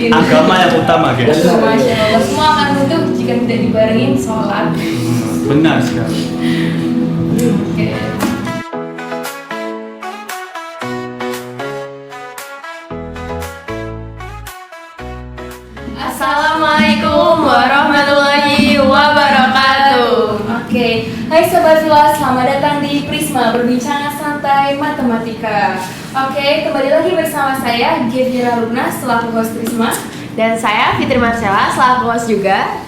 Agama yang utama, guys. Masya Allah, semua akan runtuh jika tidak dibarengin sholat. Benar sekali. Oke. Assalamualaikum warahmatullahi wabarakatuh. Oke, hai Sobat Villa, selamat datang di Prisma Berbincang Santai Matematika. Oke, kembali lagi bersama saya Gievira Luna selaku host Prisma. Dan saya Fitri Marcella selaku host juga.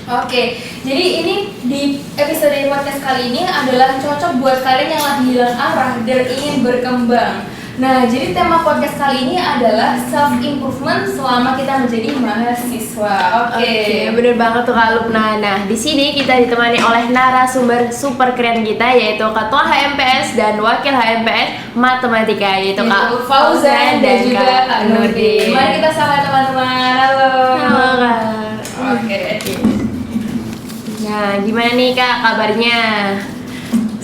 Oke, jadi ini di episode podcast kali ini adalah cocok buat kalian yang lagi hilang arah dan ingin berkembang. Nah, jadi tema podcast kali ini adalah self improvement selama kita menjadi mahasiswa. Oke. Bener banget tuh Kak Lupna. Nah, di sini kita ditemani oleh narasumber super keren kita, yaitu Ketua HMPS dan Wakil HMPS Matematika, yaitu Kak Fauzan dan juga Kak Nurdin. Mari kita sapa teman-teman. Halo. Halo Kak. Oke. Nah, gimana nih Kak kabarnya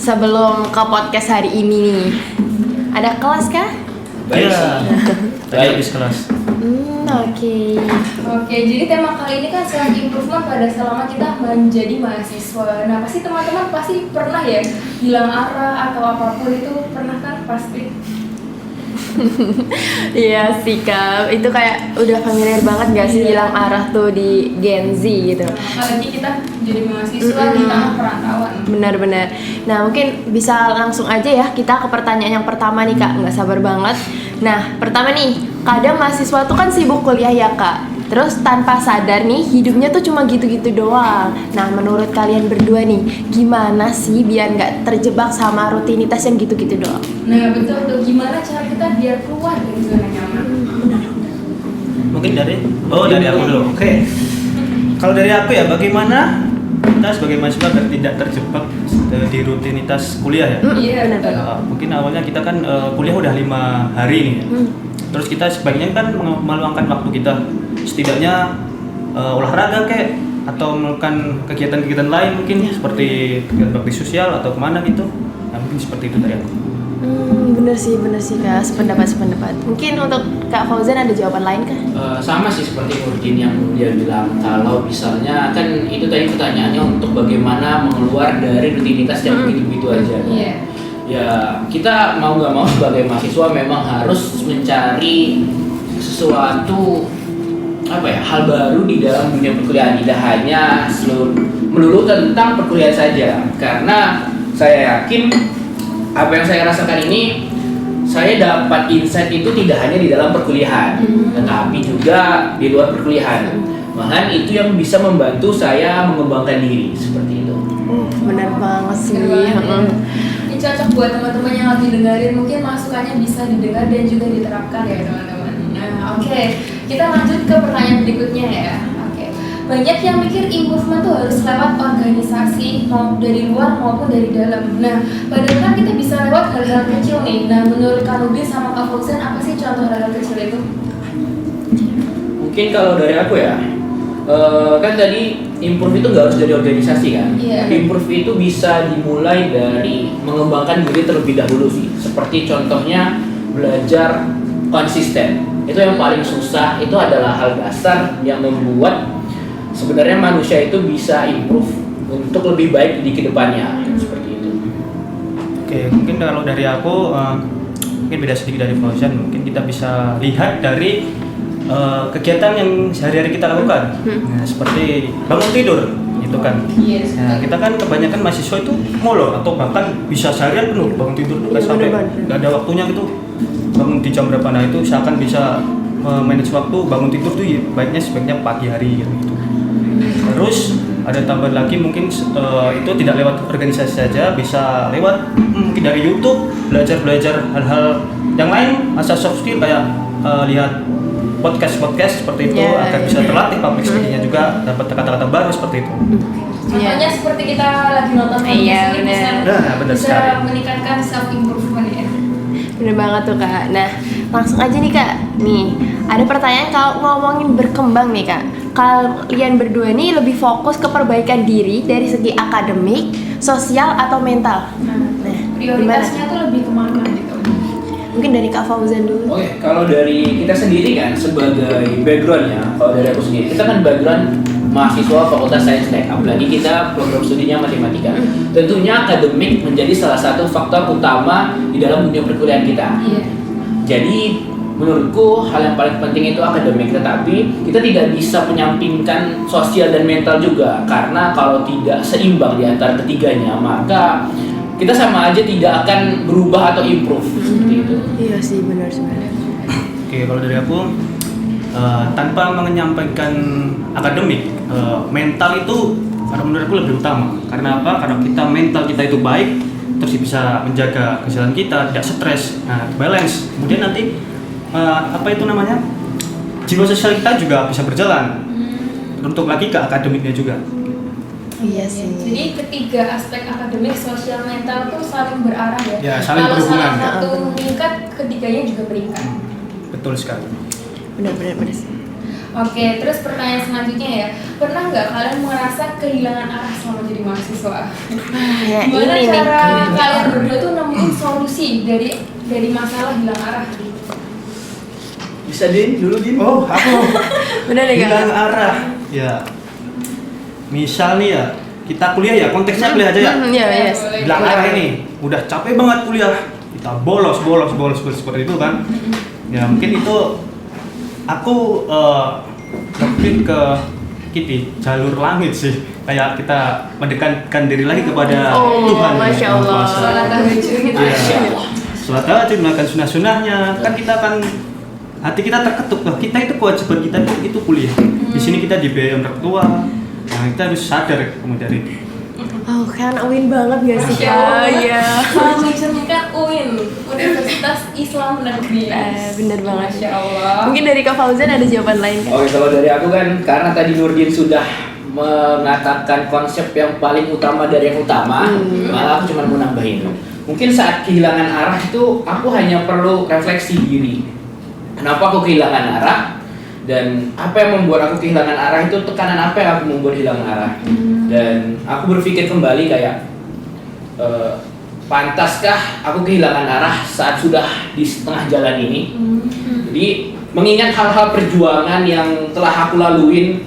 sebelum ke podcast hari ini nih? Ada kelas kah? Baik. Tadi habis kelas. Oke. Oke, jadi tema kali ini kan self improvement pada selama kita menjadi mahasiswa. Nah, pasti teman-teman pasti pernah ya hilang arah atau apapun itu pernah kan pasti. Iya sih Kak, itu kayak udah familiar banget gak sih hilang arah tuh di Gen Z gitu. Apalagi kita jadi mahasiswa di tanah perantauan. Benar-benar. Nah, mungkin bisa langsung aja ya kita ke pertanyaan yang pertama nih Kak, nggak sabar banget. Nah, pertama nih, kadang mahasiswa tuh kan sibuk kuliah ya Kak. Terus tanpa sadar nih hidupnya tuh cuma gitu-gitu doang. Nah, menurut kalian berdua nih, gimana sih biar nggak terjebak sama rutinitas yang gitu-gitu doang? Nah, betul tuh. Gimana cara kita biar keluar dari zona nyaman? Mungkin dari aku dulu. Oke. Kalau dari aku ya, bagaimana kita sebagai mahasiswa agar tidak terjebak di rutinitas kuliah ya? Iya, betul. Mungkin awalnya kita kan kuliah udah 5 hari nih ya. Terus kita sebaiknya kan meluangkan waktu kita setidaknya olahraga kayak atau melakukan kegiatan-kegiatan lain mungkin seperti kegiatan bakti sosial atau kemana gitu. Nah, mungkin seperti itu dari aku. Bener sih Kak, sependapat. Mungkin untuk Kak Fauzan ada jawaban lain kah? Sama sih seperti Nurdin yang dia bilang, kalau misalnya kan itu tadi pertanyaannya untuk bagaimana mengeluar dari rutinitas yang begitu-begitu aja. Iya. Ya kita mau nggak mau sebagai mahasiswa memang harus mencari sesuatu hal baru di dalam dunia perkuliahan, tidak hanya melulu tentang perkuliahan saja, karena saya yakin apa yang saya rasakan ini, saya dapat insight itu tidak hanya di dalam perkuliahan, tetapi juga di luar perkuliahan. Malahan itu yang bisa membantu saya mengembangkan diri seperti itu. Benar banget sih. Ini cocok buat teman-teman yang lagi dengerin, mungkin masukannya bisa didengar dan juga diterapkan ya teman-teman. Nah, oke. Kita lanjut ke pertanyaan berikutnya ya. Oke. Banyak yang mikir improvement tuh harus lewat organisasi, mau dari luar maupun dari dalam. Nah, padahal kan kita bisa lewat hal-hal kecil nih. Nah, menurut Kak Nurdin sama Kak Fauzan, apa sih contoh hal-hal kecil itu? Mungkin kalau dari aku ya, kan tadi improve itu nggak harus dari organisasi kan. Iya. Improve itu bisa dimulai dari mengembangkan diri terlebih dahulu sih. Seperti contohnya belajar konsisten. Itu yang paling susah, itu adalah hal dasar yang membuat sebenarnya manusia itu bisa improve untuk lebih baik di kedepannya. Seperti itu. Oke, mungkin kalau dari aku mungkin beda sedikit dari Fauzan. Mungkin kita bisa lihat dari kegiatan yang sehari-hari kita lakukan. Nah, seperti bangun tidur itu kan. Yes. Nah, kita kan kebanyakan mahasiswa itu molor atau bahkan bisa seharian penuh bangun tidur tuh sampai nggak ada waktunya gitu. Bangun di jam berapa, nah itu seakan bisa manage waktu. Bangun tidur tuh ya, sebaiknya pagi hari gitu. Terus ada tambahan lagi mungkin itu tidak lewat organisasi saja, bisa lewat mungkin dari YouTube, belajar hal-hal yang lain, asal soft skill kayak lihat podcast seperti itu agar bisa terlatih public speaking-nya juga, dapat kata-kata baru seperti itu. Contohnya seperti kita lagi nonton Iya, podcast benar bisa sekali. meningkatkan self improvement ya. Bener banget tuh Kak. Nah, langsung aja nih Kak. Nih, ada pertanyaan kalau ngomongin berkembang nih Kak. Kalian berdua nih lebih fokus ke perbaikan diri dari segi akademik, sosial atau mental? Nah, prioritasnya tuh lebih kemana gitu? Mungkin dari Kak Fauzan dulu. Oke, kalau dari kita sendiri kan sebagai background ya, kalau dari aku sendiri, kita kan background mahasiswa Fakultas Sains Tek, apalagi kita program studinya matematika. Tentunya akademik menjadi salah satu faktor utama di dalam dunia perkuliahan kita. Iya. Jadi menurutku hal yang paling penting itu akademik, tetapi kita tidak bisa menyampingkan sosial dan mental juga, karena kalau tidak seimbang di antara ketiganya maka kita sama aja tidak akan berubah atau improve seperti itu. Iya sih, benar sebenarnya. Oke, kalau dari aku tanpa menyampaikan akademik, mental itu karena menurut aku lebih utama. Karena apa? Karena kita mental kita itu baik, terus bisa menjaga kesehatan kita, tidak stres, nah balance. Kemudian nanti apa itu namanya? Jiwa sosial kita juga bisa berjalan. Untuk lagi ke akademiknya juga. Iya sih. Jadi ketiga aspek akademik, sosial, mental tuh saling berarah ya. Ya, saling Kalau berhubungan. salah satu meningkat, ketiganya juga meningkat. Betul sekali. Benar sih. Oke, terus pertanyaan selanjutnya ya, pernah nggak kalian merasa kehilangan arah selama jadi mahasiswa? Ya Gimana ini nih. cara kalian berdua tuh nemuin solusi dari masalah hilang arah? Bisa Din, dulu Din. Oh, aku Benar nih Kak. hilang arah. Ya. Misal nih ya, kita kuliah ya, konteksnya kuliah aja ya. Iya, yes. Hilang arah ini, udah capek banget kuliah, kita bolos seperti itu kan. Ya mungkin itu aku lebih ke jalur langit sih, kayak kita mendekatkan diri lagi kepada Oh, Tuhan. Masya Yang Maha Allah. Kuasa. Sholat tahajud gitu. Iya. Sholat tahajud, melakukan sunnah-sunnahnya, kan kita akan hati kita terketuk, lah kita itu kewajiban kita itu kuliah. Di sini kita dibiayai orang tua, nah kita harus sadar kemudian itu. Oh, kan UIN banget gak sih Masya Allah. Kak? Iya. Selalu mencerminkan UIN, Universitas Islam Negeri. Bener banget. Masya Allah. Mungkin dari Kak Fauzan ada jawaban lain kan? Oke, kalau dari aku kan, karena tadi Nurdin sudah mengatakan konsep yang paling utama dari yang utama, malah aku cuma mau nambahin. Mungkin saat kehilangan arah itu aku hanya perlu refleksi diri. Kenapa aku kehilangan arah? Dan apa yang membuat aku kehilangan arah itu, tekanan apa yang aku membuat hilang arah? Dan aku berpikir kembali kayak pantaskah aku kehilangan arah saat sudah di setengah jalan ini? Jadi mengingat hal-hal perjuangan yang telah aku laluin,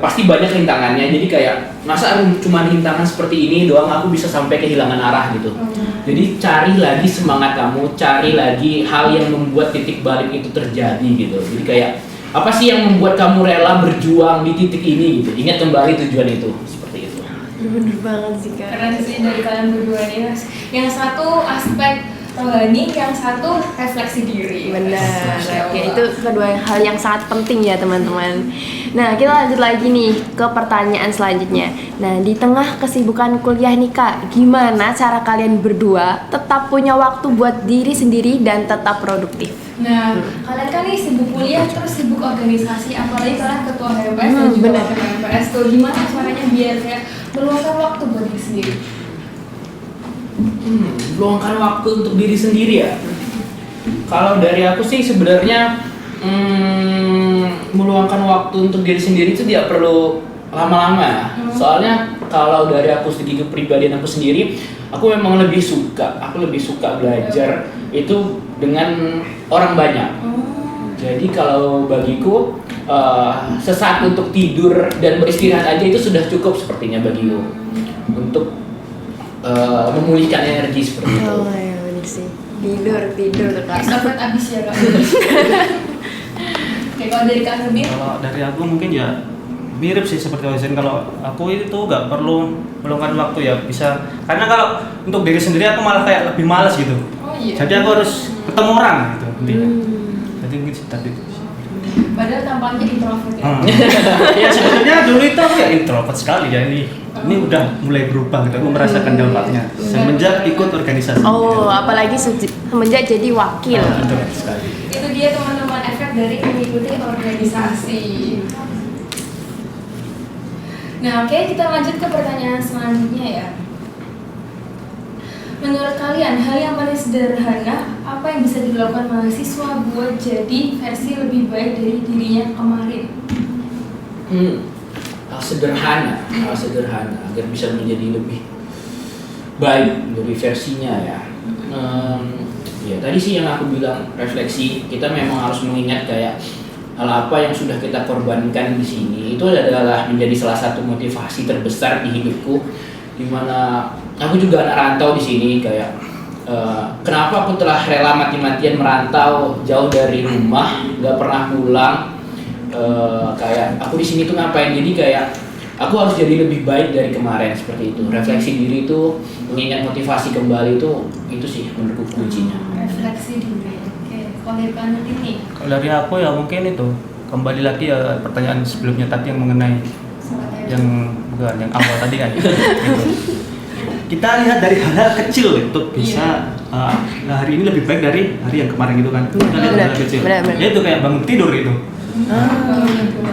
pasti banyak rintangannya. Jadi kayak masa cuma rintangan seperti ini doang aku bisa sampai kehilangan arah gitu. Jadi cari lagi semangat kamu, cari lagi hal yang membuat titik balik itu terjadi gitu. Jadi kayak apa sih yang membuat kamu rela berjuang di titik ini gitu. Ingat kembali tujuan itu, seperti itu. Bener banget sih Kak. Keren sih dari kalian berdua nih. Yang satu aspek rohani, yang satu refleksi diri. Benar. Masya Oke, Allah. itu kedua hal yang sangat penting ya teman-teman. Nah, kita lanjut lagi nih ke pertanyaan selanjutnya. Nah, di tengah kesibukan kuliah nih Kak, gimana cara kalian berdua tetap punya waktu buat diri sendiri dan tetap produktif? Nah, kalian kan nih sibuk kuliah terus sibuk organisasi, apalagi kalian ketua HMPS dan juga benar. wakil HMPS tuh. Gimana caranya biar kayak meluangkan waktu buat diri sendiri? Meluangkan waktu untuk diri sendiri ya. Kalau dari aku sih sebenarnya meluangkan waktu untuk diri sendiri itu tidak perlu lama-lama ya. Soalnya kalau dari aku segi kepribadian aku sendiri, aku memang lebih suka belajar itu dengan orang banyak. Jadi kalau bagiku sesaat untuk tidur dan beristirahat aja itu sudah cukup sepertinya bagiku untuk memulihkan energi seperti itu. Oh ya bener sih. Tidur Kak. Extrovert abis ya Kak. Oke, kalau dari Kak Nurdin? Kalau dari aku mungkin ya mirip sih seperti Ozen. Kalau aku itu nggak perlu meluangkan waktu ya, bisa karena kalau untuk diri sendiri aku malah kayak lebih malas gitu. Oh iya. Jadi aku harus ketemu orang gitu intinya. Jadi mungkin tadi itu. Padahal tampaknya introvert ya. Ya sebenarnya dulu itu aku ya introvert sekali ya, ini udah mulai berubah gitu, aku merasakan dampaknya semenjak ikut organisasi. Oh, apalagi semenjak jadi wakil. Betul sekali. Itu dia teman-teman efek dari mengikuti organisasi. Nah, oke, kita lanjut ke pertanyaan selanjutnya ya. Menurut kalian, hal yang paling sederhana apa yang bisa dilakukan mahasiswa buat jadi versi lebih baik dari dirinya kemarin? Hal sederhana agar bisa menjadi lebih baik dari versinya ya. Ya tadi sih yang aku bilang refleksi, kita memang harus mengingat kayak hal apa yang sudah kita korbankan di sini itu adalah menjadi salah satu motivasi terbesar di hidupku, dimana aku juga anak rantau di sini kayak kenapa aku telah rela mati-matian merantau jauh dari rumah, nggak pernah pulang. Kayak aku di sini tuh ngapain? Jadi kayak aku harus jadi lebih baik dari kemarin seperti itu. Refleksi diri itu, mengingat motivasi kembali itu sih menurutku kuncinya. Refleksi diri. Oke, kalau dari Pak ini Kalau dari aku ya mungkin itu kembali lagi ya pertanyaan sebelumnya tadi yang mengenai yang bukan yang awal tadi kan. Gitu. Kita lihat dari hal-hal kecil untuk bisa hari ini lebih baik dari hari yang kemarin gitu kan. Kita lihat Benar, hal kecil. benar. Ya itu kayak bangun tidur itu.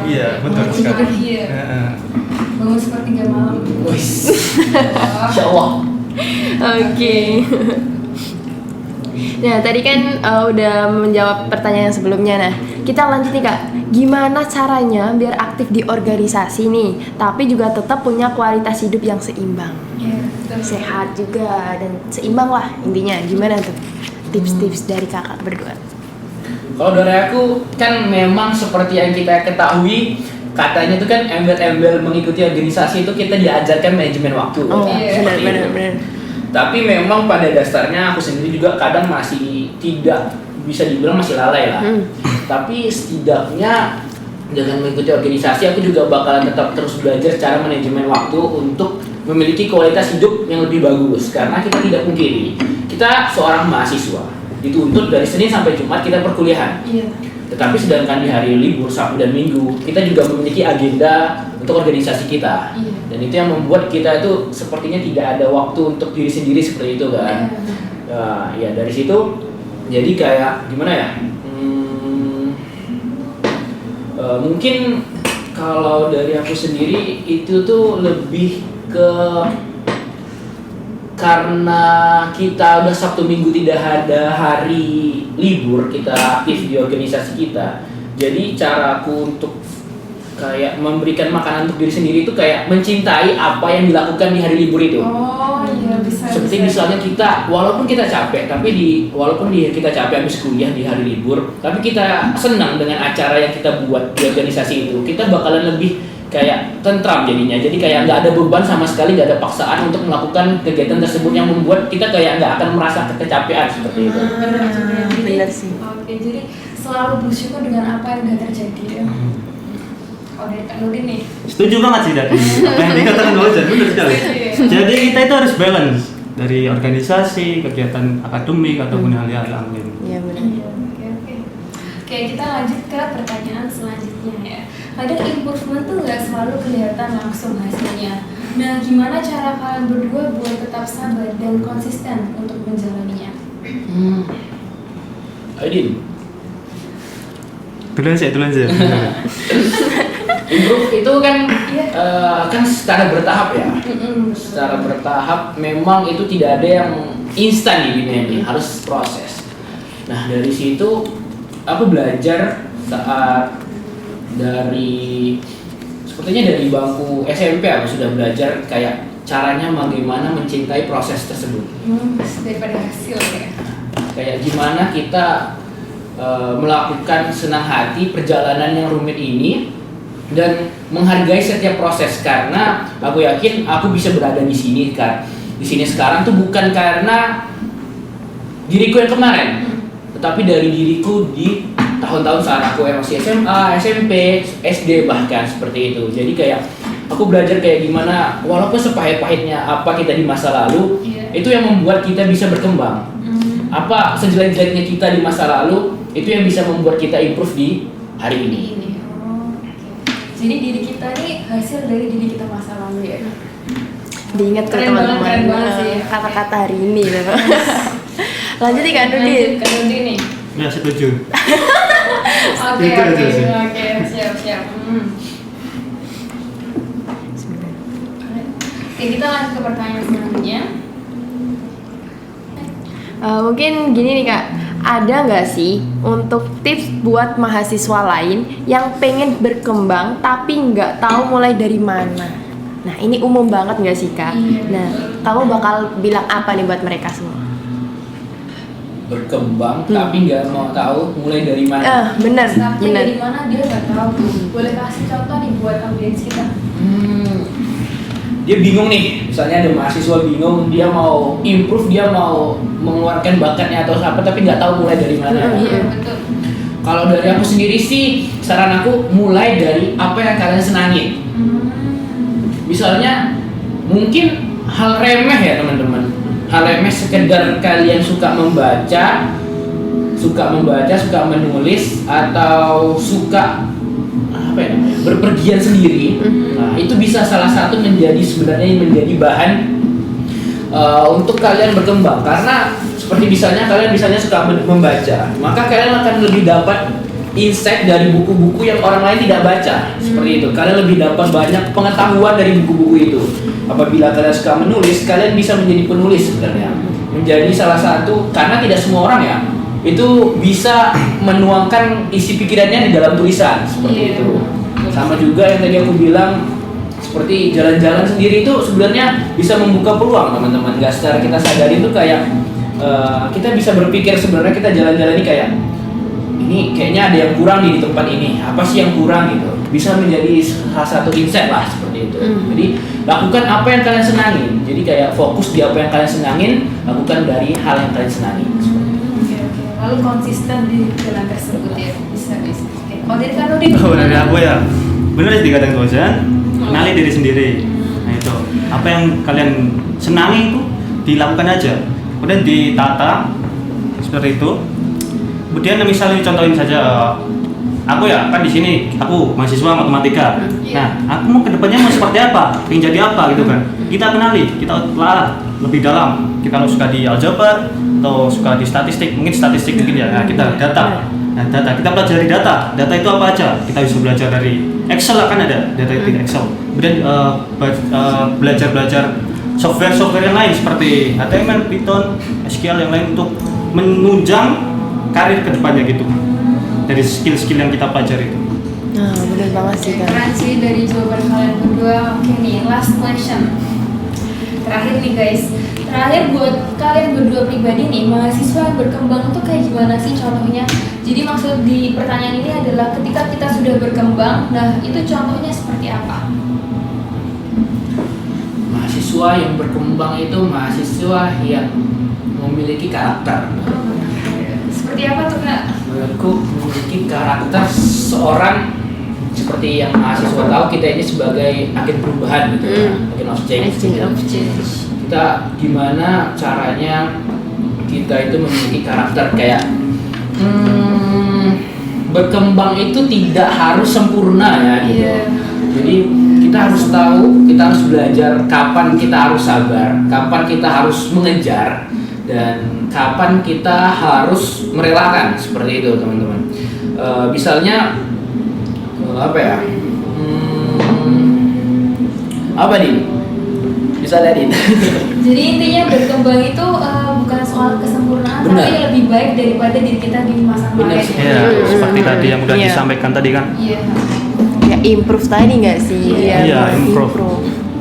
Iya, betul sekali. Iya. Bangun sepertiga malam. Wis, Insya Allah. Oke. Nah, tadi kan udah menjawab pertanyaan yang sebelumnya. Nah, kita lanjut nih Kak. Gimana caranya biar aktif di organisasi nih, tapi juga tetap punya kualitas hidup yang seimbang? Iya, betul. Sehat juga dan seimbang lah intinya. Gimana tuh tips-tips dari kakak berdua? Kalau dari aku kan memang seperti yang kita ketahui, katanya tuh kan embel-embel mengikuti organisasi itu kita diajarkan manajemen waktu. Oh, Iya. benar. Tapi memang pada dasarnya aku sendiri juga kadang masih tidak bisa dibilang masih lalai lah. Tapi setidaknya dengan mengikuti organisasi aku juga bakalan tetap terus belajar cara manajemen waktu untuk memiliki kualitas hidup yang lebih bagus. Karena kita tidak pungkiri, kita seorang mahasiswa dituntut dari Senin sampai Jumat kita perkuliahan. Iya. Tetapi sedangkan di hari libur Sabtu dan Minggu kita juga memiliki agenda untuk organisasi kita. Iya. Dan itu yang membuat kita itu sepertinya tidak ada waktu untuk diri sendiri seperti itu kan. Ya dari situ jadi kayak gimana ya? Mungkin kalau dari aku sendiri itu tuh lebih ke karena kita udah Sabtu Minggu tidak ada hari libur, kita aktif di organisasi kita. Jadi caraku untuk kayak memberikan makanan untuk diri sendiri itu kayak mencintai apa yang dilakukan di hari libur itu. Oh iya, bisa. Seperti misalnya kita, walaupun kita capek, tapi walaupun kita capek habis kuliah di hari libur, tapi kita senang dengan acara yang kita buat di organisasi itu, kita bakalan lebih kayak tentram jadinya. Jadi kayak nggak ada beban sama sekali, nggak ada paksaan untuk melakukan kegiatan tersebut yang membuat kita kayak nggak akan merasa kecapean seperti itu. Benar sih. Oke, jadi selalu bersyukur dengan apa yang udah terjadi ya. Oh, dari Kak Nudin nih. Setuju banget sih tadi. Apa yang dikatakan Bang Ojan, benar sekali. Jadi kita itu harus balance dari organisasi, kegiatan akademik ataupun hal-hal yang lain. Iya benar. Oke, kita lanjut ke pertanyaan selanjutnya ya. Kadang improvement tuh nggak selalu kelihatan langsung hasilnya. Nah, gimana cara kalian berdua buat tetap sabar dan konsisten untuk menjalaninya? Aidin, Duluan sih. improve itu kan Iya. kan secara bertahap ya. Secara bertahap memang itu tidak ada yang instan di dunia ini, harus proses. Nah dari situ aku belajar saat sepertinya dari bangku SMP aku sudah belajar kayak caranya bagaimana mencintai proses tersebut. Daripada hasil ya. Kayak gimana kita melakukan senang hati perjalanan yang rumit ini dan menghargai setiap proses, karena aku yakin aku bisa berada di sini sekarang tuh bukan karena diriku yang kemarin, tetapi dari diriku di tahun-tahun saat aku masih SMA, SMP, SD bahkan seperti itu. Jadi kayak aku belajar kayak gimana walaupun sepahit-pahitnya apa kita di masa lalu, itu yang membuat kita bisa berkembang. Apa sejelek-jeleknya kita di masa lalu, itu yang bisa membuat kita improve di hari ini. Jadi diri kita nih hasil dari diri kita masa lalu ya. Diingat ke Keren banget, teman-teman keren banget sih. kata-kata hari ini loh. Lanjut nih Kak Nudin. Lanjut Kak Nudin nih. Ya setuju. Oke, Itu aja sih. siap. Oke, kita lanjut ke pertanyaan selanjutnya. Mungkin gini nih Kak, ada nggak sih untuk tips buat mahasiswa lain yang pengen berkembang tapi nggak tahu mulai dari mana? Nah ini umum banget nggak sih Kak? Iya, Nah betul. kamu bakal bilang apa nih buat mereka semua? berkembang tapi nggak mau tahu mulai dari mana. Benar, Startnya benar. dari mana dia nggak tahu. Boleh kasih contoh nih buat audiens kita? Dia bingung nih, misalnya ada mahasiswa bingung, dia mau improve, dia mau mengeluarkan bakatnya atau apa tapi nggak tahu mulai dari mana. Iya betul. Kalau dari aku sendiri sih, saran aku mulai dari apa yang kalian senangi. Misalnya mungkin hal remeh ya teman-teman, hal remeh sekedar kalian suka membaca, suka menulis, atau suka apa ya namanya, berpergian sendiri. Nah, itu bisa salah satu sebenarnya menjadi bahan untuk kalian berkembang, karena seperti kalian misalnya suka membaca, maka kalian akan lebih dapat insight dari buku-buku yang orang lain tidak baca. Seperti itu, kalian lebih dapat banyak pengetahuan dari buku-buku itu. Apabila kalian suka menulis, kalian bisa menjadi penulis sebenarnya, menjadi salah satu, karena tidak semua orang ya itu bisa menuangkan isi pikirannya di dalam tulisan seperti itu. Sama juga yang tadi aku bilang, seperti jalan-jalan sendiri itu sebenarnya bisa membuka peluang teman-teman. Gak secara kita sadari itu kayak kita bisa berpikir sebenarnya kita jalan-jalan ini kayak ini kayaknya ada yang kurang di tempat ini, apa sih yang kurang gitu, bisa menjadi salah satu insight lah seperti itu. Jadi lakukan apa yang kalian senangin, jadi kayak fokus di apa yang kalian senangin, lakukan dari hal yang kalian senangin. Oke. Lalu konsisten di jalan tersebut ya, bisa. Oke. Odin kan Odin. Oh, dari aku ya, benar sih dikatakan dosen, kenali diri sendiri. Nah itu, apa yang kalian senangi itu dilakukan aja, kemudian ditata seperti itu. Kemudian misalnya contohin saja, aku ya kan di sini aku mahasiswa matematika. Nah, aku mau kedepannya mau seperti apa, ingin jadi apa gitu kan. Kita kenali, kita telah lebih dalam. Kita kalau suka di aljabar atau suka di statistik, mungkin statistik mungkin ya. Nah, kita data. Nah, data kita pelajari data. Data itu apa aja? Kita bisa belajar dari Excel, kan ada data di Excel. Kemudian belajar software yang lain seperti HTML, Python, SQL yang lain untuk menunjang karir kedepannya gitu dari skill-skill yang kita pelajari itu. Nah, benar banget sih kan. Keren sih dari jawaban kalian berdua. Oke nih, last question. Terakhir nih guys. Terakhir buat kalian berdua pribadi nih, mahasiswa yang berkembang itu kayak gimana sih contohnya? Jadi maksud di pertanyaan ini adalah ketika kita sudah berkembang, nah itu contohnya seperti apa? Mahasiswa yang berkembang itu mahasiswa yang memiliki karakter. Seperti apa tuh Kak? Menurutku memiliki karakter seorang, seperti yang mahasiswa tahu kita ini sebagai agen perubahan gitu, agen of change. Kita gimana caranya kita itu memiliki karakter kayak berkembang itu tidak harus sempurna ya gitu. Jadi kita harus tahu, kita harus belajar kapan kita harus sabar, kapan kita harus mengejar, dan kapan kita harus merelakan, seperti itu teman-teman. Misalnya apa ya? Apa nih? Bisa dari. Jadi intinya berkembang itu bukan soal kesempurnaan, Benar. tapi lebih baik daripada diri kita di masa Benar kemarin. sih. Ya, seperti tadi yang udah Iya. disampaikan tadi kan. Iya. Ya improve tadi nggak sih? Iya, improve.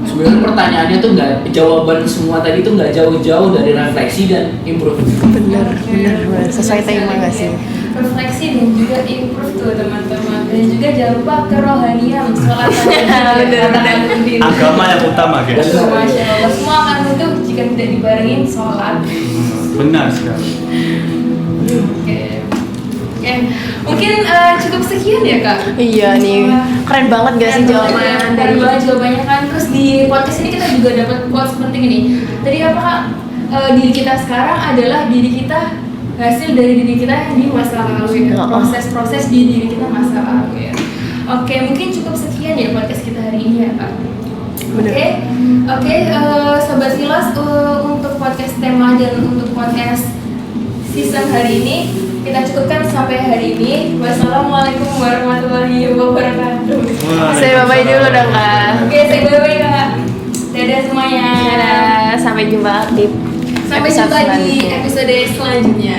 Sebenarnya pertanyaannya tuh nggak, jawaban semua tadi tuh nggak jauh-jauh dari refleksi dan improve. Bener, sesuai tema nggak sih? Refleksi dan juga improve tuh teman-teman. Dan juga jangan lupa kerohanian, sholat Bener. Agama yang utama guys. Masya Allah, semua akan runtuh jika tidak dibarengin sholat. Benar sekali. Oke. Mungkin cukup sekian ya Kak. Iya nih, keren banget gak sih jawabannya? Keren banget jawabannya kan. Terus di podcast ini kita juga dapat quotes penting ini. Tadi apa Kak? Diri kita sekarang adalah diri kita, hasil dari diri kita yang di masa lalu ya. Proses-proses di diri kita masa lalu ya. Oke, mungkin cukup sekian ya podcast kita hari ini ya Kak. Oke, Sobat Silas, untuk podcast tema dan untuk podcast season hari ini kita cukupkan sampai hari ini. Wassalamualaikum warahmatullahi wabarakatuh. Saya bye-bye dulu dong Kak. Oke, saya bye-bye Kak. Dadah semuanya. Dadah, sampai jumpa di Sampai episode jumpa di selanjutnya. episode selanjutnya.